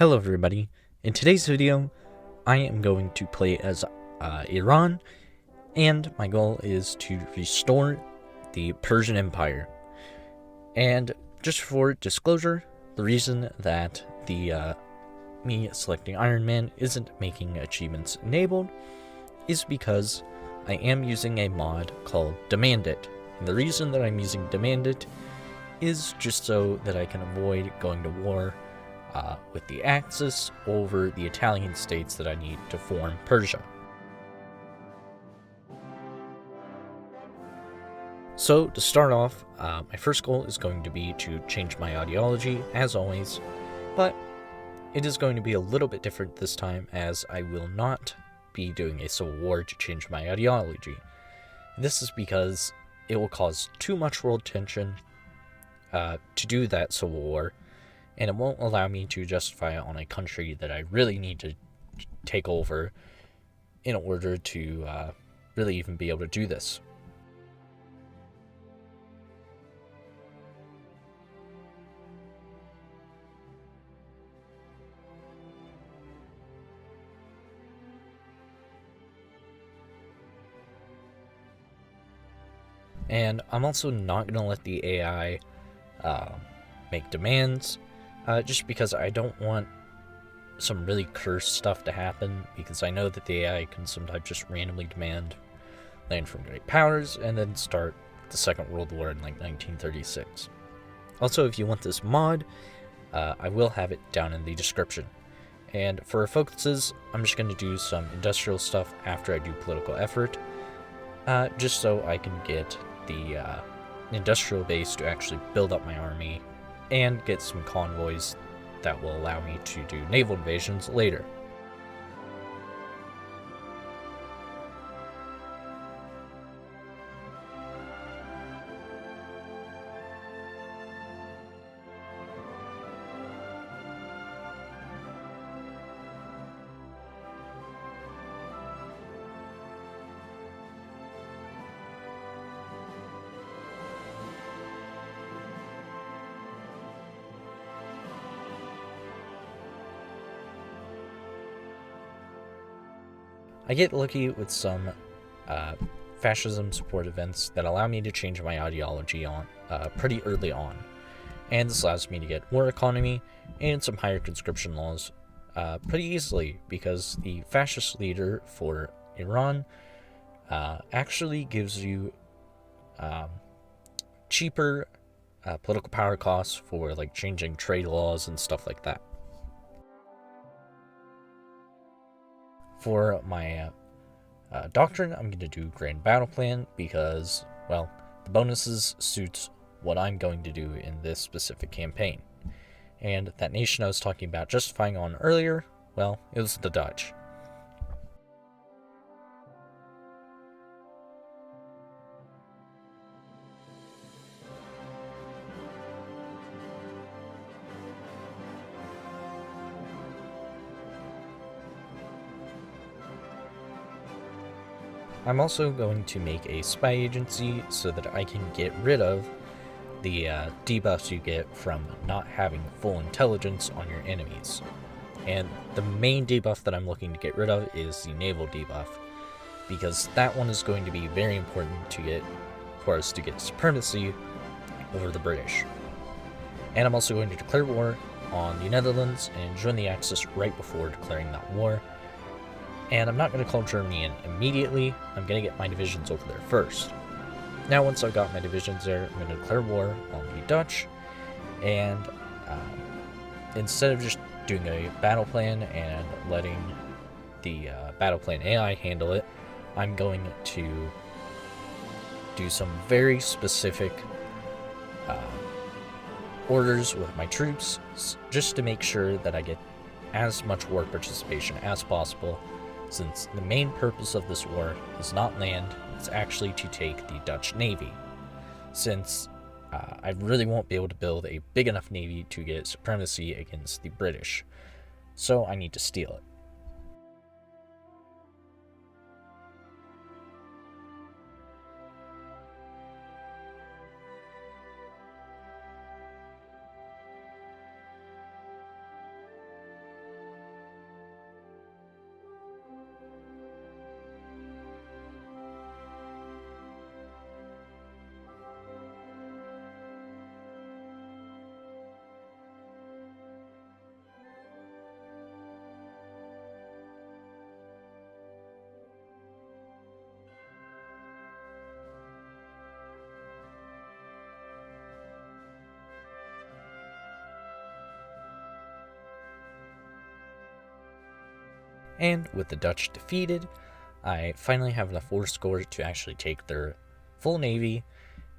Hello everybody, in today's video I am going to play as Iran, and my goal is to restore the Persian Empire. And just for disclosure, the reason that the me selecting Iron Man isn't making achievements enabled is because I am using a mod called Demand It. And the reason that I'm using Demand It is just so that I can avoid going to war with the Axis over the Italian states that I need to form Persia. So to start off, my first goal is going to be to change my ideology, as always, but it is going to be a little bit different this time, as I will not be doing a civil war to change my ideology. This is because it will cause too much world tension to do that civil war, and it won't allow me to justify it on a country that I really need to take over in order to really even be able to do this. And I'm also not going to let the AI make demands, just because I don't want some really cursed stuff to happen, because I know that the AI can sometimes just randomly demand land from great powers and then start the Second World War in like 1936. Also, if you want this mod, I will have it down in the description. And for our focuses, I'm just going to do some industrial stuff after I do political effort, just so I can get the industrial base to actually build up my army and get some convoys that will allow me to do naval invasions later. I get lucky with some fascism support events that allow me to change my ideology on pretty early on, and this allows me to get war economy and some higher conscription laws pretty easily, because the fascist leader for Iran actually gives you cheaper political power costs for like changing trade laws and stuff like that. For my doctrine, I'm going to do Grand Battle Plan because, well, the bonuses suits what I'm going to do in this specific campaign. And that nation I was talking about justifying on earlier, well, it was the Dutch. I'm also going to make a spy agency so that I can get rid of the debuffs you get from not having full intelligence on your enemies. And the main debuff that I'm looking to get rid of is the naval debuff, because that one is going to be very important to get for us to get supremacy over the British. And I'm also going to declare war on the Netherlands and join the Axis right before declaring that war. And I'm not going to call Germany in immediately, I'm going to get my divisions over there first. Now once I've got my divisions there, I'm going to declare war on the Dutch, and instead of just doing a battle plan and letting the battle plan AI handle it, I'm going to do some very specific orders with my troops, just to make sure that I get as much war participation as possible, since the main purpose of this war is not land, it's actually to take the Dutch Navy, since I really won't be able to build a big enough navy to get supremacy against the British, so I need to steal it. And with the Dutch defeated, I finally have enough war score to actually take their full navy,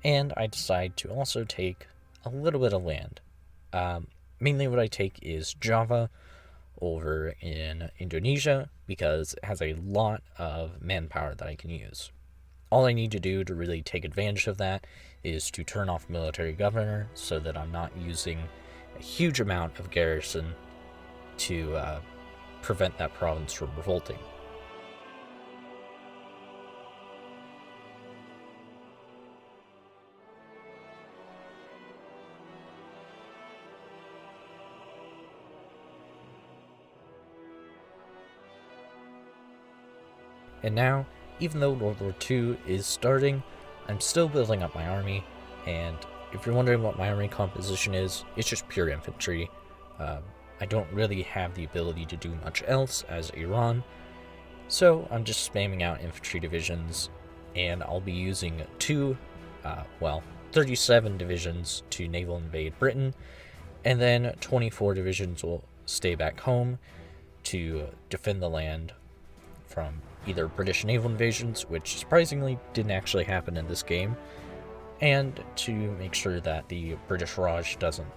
and I decide to also take a little bit of land. Mainly what I take is Java over in Indonesia, because it has a lot of manpower that I can use. All I need to do to really take advantage of that is to turn off military governor so that I'm not using a huge amount of garrison to prevent that province from revolting. And now, even though World War II is starting, I'm still building up my army, and if you're wondering what my army composition is, it's just pure infantry. I don't really have the ability to do much else as Iran, so I'm just spamming out infantry divisions, and I'll be using 37 divisions to naval invade Britain, and then 24 divisions will stay back home to defend the land from either British naval invasions, which surprisingly didn't actually happen in this game, and to make sure that the British Raj doesn't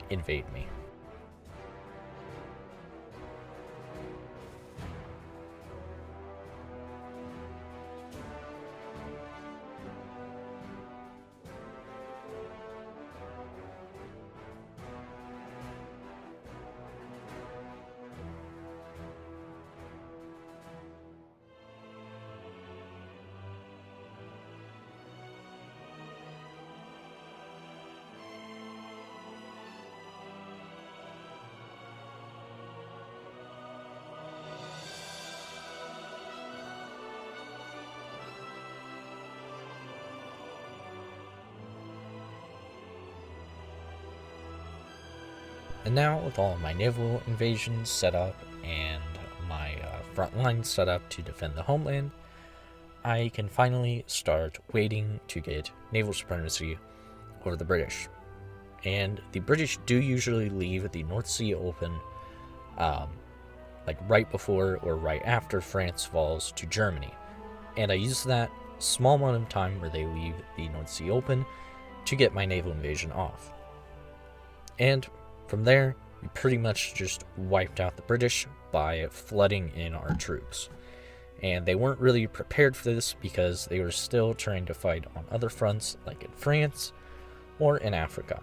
invade me. And now, with all of my naval invasions set up and my front lines set up to defend the homeland, I can finally start waiting to get naval supremacy over the British. And the British do usually leave the North Sea open, like right before or right after France falls to Germany. And I use that small amount of time where they leave the North Sea open to get my naval invasion off. And from there, we pretty much just wiped out the British by flooding in our troops. And they weren't really prepared for this because they were still trying to fight on other fronts, like in France or in Africa.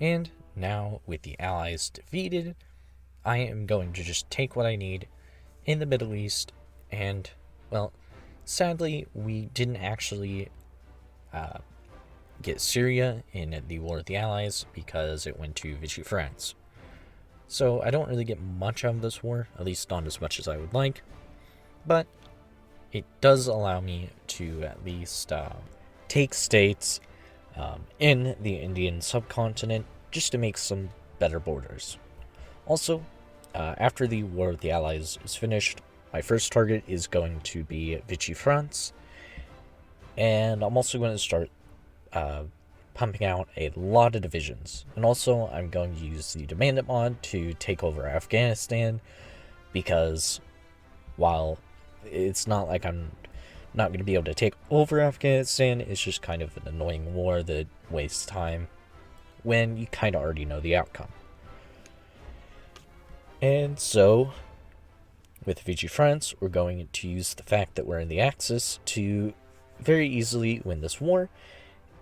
And now, with the Allies defeated, I am going to just take what I need in the Middle East, and, well, sadly, we didn't actually get Syria in the War of the Allies because it went to Vichy France. So I don't really get much out of this war, at least not as much as I would like, but it does allow me to at least take states in the Indian subcontinent just to make some better borders. Also, after the War of the Allies is finished, my first target is going to be Vichy France, and I'm also going to start pumping out a lot of divisions. And also, I'm going to use the Demand mod to take over Afghanistan, because while it's not like I'm not going to be able to take over Afghanistan, it's just kind of an annoying war that wastes time when you kind of already know the outcome. And so, with Vichy France, we're going to use the fact that we're in the Axis to very easily win this war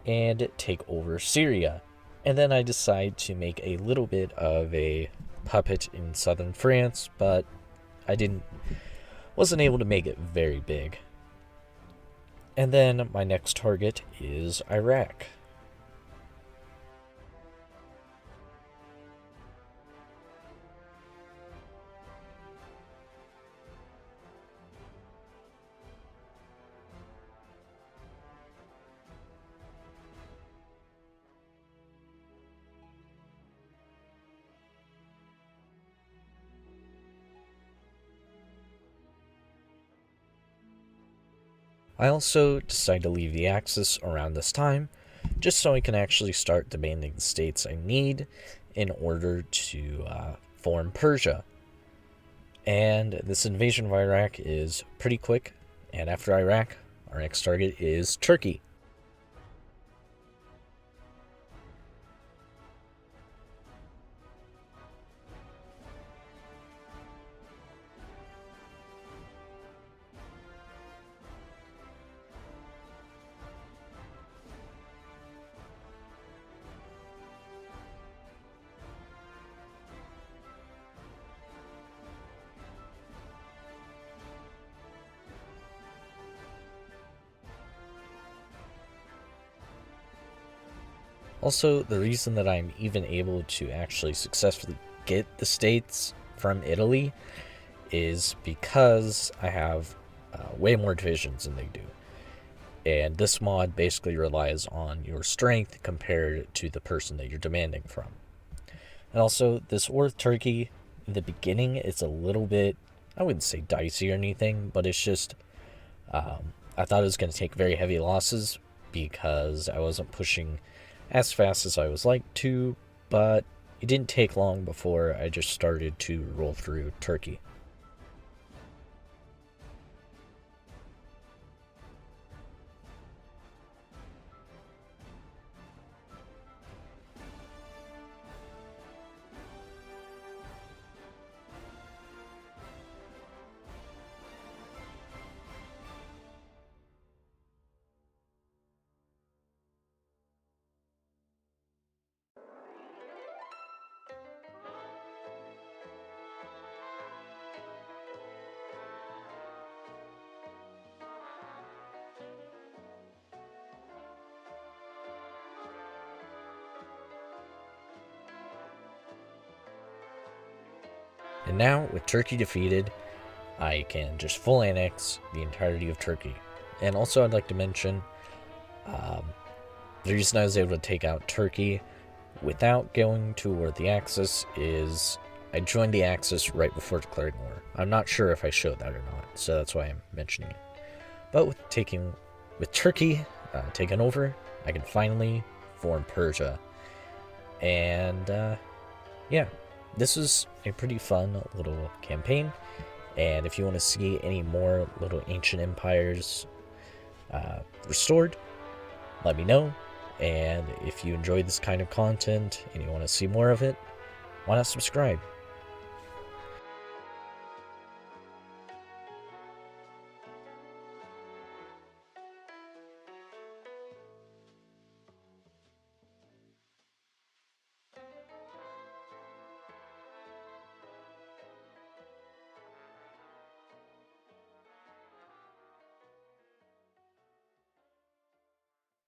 and take over Syria. And then I decide to make a little bit of a puppet in southern France, but I wasn't able to make it very big. And then my next target is Iraq. I also decide to leave the Axis around this time, just so I can actually start demanding the states I need in order to form Persia. And this invasion of Iraq is pretty quick, and after Iraq, our next target is Turkey. Also, the reason that I'm even able to actually successfully get the states from Italy is because I have way more divisions than they do. And this mod basically relies on your strength compared to the person that you're demanding from. And also, this war with Turkey, in the beginning, it's a little bit, I wouldn't say dicey or anything, but it's just, I thought it was going to take very heavy losses because I wasn't pushing as fast as I was like to, but it didn't take long before I just started to roll through Turkey. And now, with Turkey defeated, I can just full annex the entirety of Turkey. And also, I'd like to mention, the reason I was able to take out Turkey without going toward the Axis is I joined the Axis right before declaring war. I'm not sure if I showed that or not, so that's why I'm mentioning it. But with Turkey taken over, I can finally form Persia. And yeah, this was a pretty fun little campaign. And if you want to see any more little ancient empires restored, let me know. And if you enjoy this kind of content and you want to see more of it, why not subscribe?